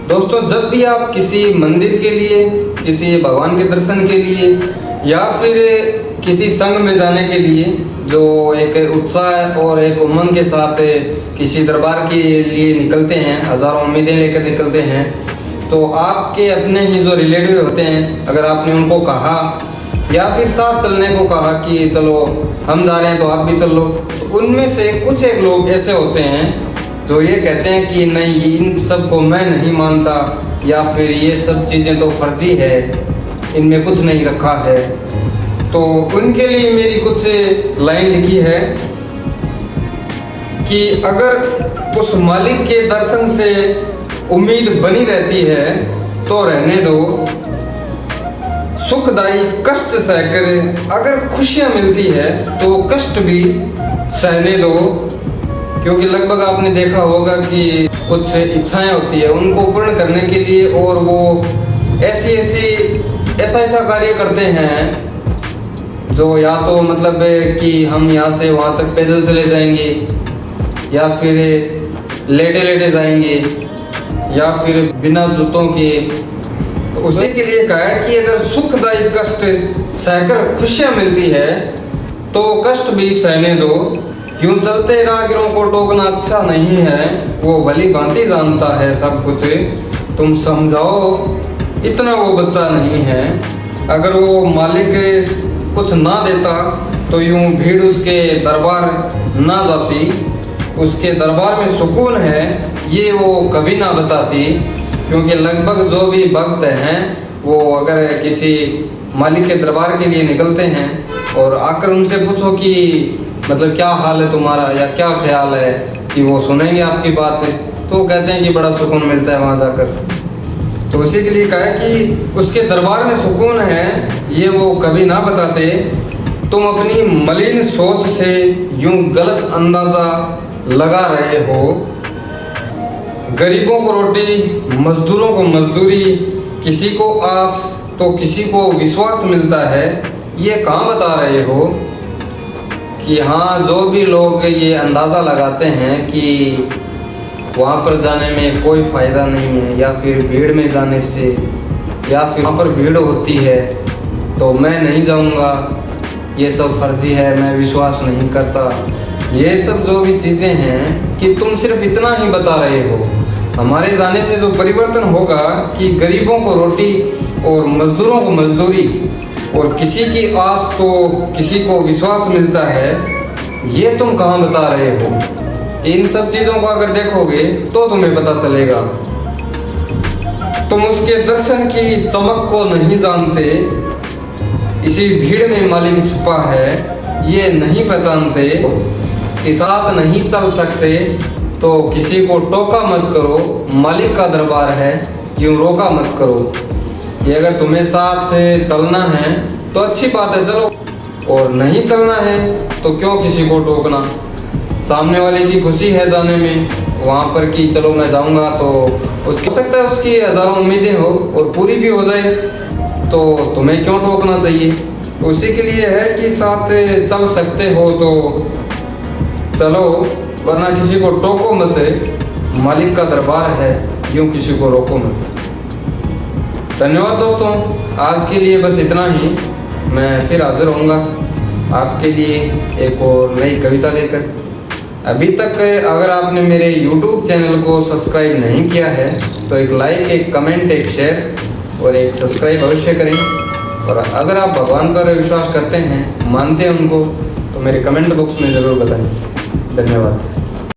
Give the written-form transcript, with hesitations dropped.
दोस्तों, जब भी आप किसी मंदिर के लिए, किसी भगवान के दर्शन के लिए या फिर किसी संघ में जाने के लिए जो एक उत्साह और एक उमंग के साथ किसी दरबार के लिए निकलते हैं, हज़ारों उम्मीदें लेकर निकलते हैं, तो आपके अपने ही जो रिलेटिव होते हैं, अगर आपने उनको कहा या फिर साथ चलने को कहा कि चलो हम जा रहे हैं तो आप भी चलो, तो उनमें से कुछ एक लोग ऐसे होते हैं जो ये कहते हैं कि नहीं, इन सब को मैं नहीं मानता, या फिर ये सब चीज़ें तो फर्जी है, इनमें कुछ नहीं रखा है। तो उनके लिए मेरी कुछ लाइन लिखी है कि अगर उस मालिक के दर्शन से उम्मीद बनी रहती है तो रहने दो, सुखदायी कष्ट सहकर अगर खुशियाँ मिलती है तो कष्ट भी सहने दो। क्योंकि लगभग आपने देखा होगा कि कुछ इच्छाएं होती है, उनको पूर्ण करने के लिए और वो ऐसा कार्य करते हैं जो या तो मतलब कि हम यहाँ से वहाँ तक पैदल चले जाएंगे, या फिर लेटे लेटे जाएंगे, या फिर बिना जूतों के। तो उसी के लिए कहा है कि अगर सुखदायी कष्ट सहकर खुशियाँ मिलती है तो कष्ट भी सहने दो। यूं चलते राहगीरों को टोकना अच्छा नहीं है, वो भली भांति जानता है सब कुछ, तुम समझाओ इतना वो बच्चा नहीं है। अगर वो मालिक कुछ ना देता तो यूं भीड़ उसके दरबार ना जाती, उसके दरबार में सुकून है ये वो कभी ना बताती। क्योंकि लगभग जो भी भक्त हैं वो अगर किसी मालिक के दरबार के लिए निकलते हैं और आकर उनसे पूछो कि मतलब क्या हाल है तुम्हारा या क्या ख्याल है, कि वो सुनेंगे आपकी बात, तो कहते हैं कि बड़ा सुकून मिलता है वहाँ जाकर। तो उसी के लिए कहा है कि उसके दरबार में सुकून है ये वो कभी ना बताते। तुम अपनी मलिन सोच से यूं गलत अंदाज़ा लगा रहे हो। गरीबों को रोटी, मजदूरों को मजदूरी, किसी को आस तो किसी को विश्वास मिलता है, ये कहाँ बता रहे हो। कि हाँ, जो भी लोग ये अंदाज़ा लगाते हैं कि वहाँ पर जाने में कोई फ़ायदा नहीं है, या फिर भीड़ में जाने से, या फिर वहाँ पर भीड़ होती है तो मैं नहीं जाऊँगा, ये सब फर्जी है, मैं विश्वास नहीं करता, ये सब जो भी चीज़ें हैं कि तुम सिर्फ इतना ही बता रहे हो। हमारे जाने से जो परिवर्तन होगा कि गरीबों को रोटी और मजदूरों को मजदूरी और किसी की आस तो किसी को विश्वास मिलता है, ये तुम कहाँ बता रहे हो। इन सब चीज़ों को अगर देखोगे तो तुम्हें पता चलेगा। तुम उसके दर्शन की चमक को नहीं जानते, इसी भीड़ में मालिक छुपा है ये नहीं पहचानते, कि साथ नहीं चल सकते तो किसी को टोका मत करो, मालिक का दरबार है यूँ रोका मत करो। कि अगर तुम्हें साथ चलना है तो अच्छी बात है, चलो, और नहीं चलना है तो क्यों किसी को टोकना। सामने वाले की खुशी है जाने में वहाँ पर कि चलो मैं जाऊँगा, तो उसकी हो सकता है उसकी हज़ारों उम्मीदें हो और पूरी भी हो जाए, तो तुम्हें क्यों टोकना चाहिए। उसी के लिए है कि साथ चल सकते हो तो चलो, वरना किसी को टोको मत, मालिक का दरबार है यूँ किसी को रोको मत। धन्यवाद दोस्तों, आज के लिए बस इतना ही। मैं फिर हाजिर होऊंगा आपके लिए एक और नई कविता लेकर। अभी तक अगर आपने मेरे YouTube चैनल को सब्सक्राइब नहीं किया है तो एक लाइक, एक कमेंट, एक शेयर और एक सब्सक्राइब अवश्य करें। और अगर आप भगवान पर विश्वास करते हैं, मानते हैं उनको, तो मेरे कमेंट बॉक्स में ज़रूर बताएं। धन्यवाद।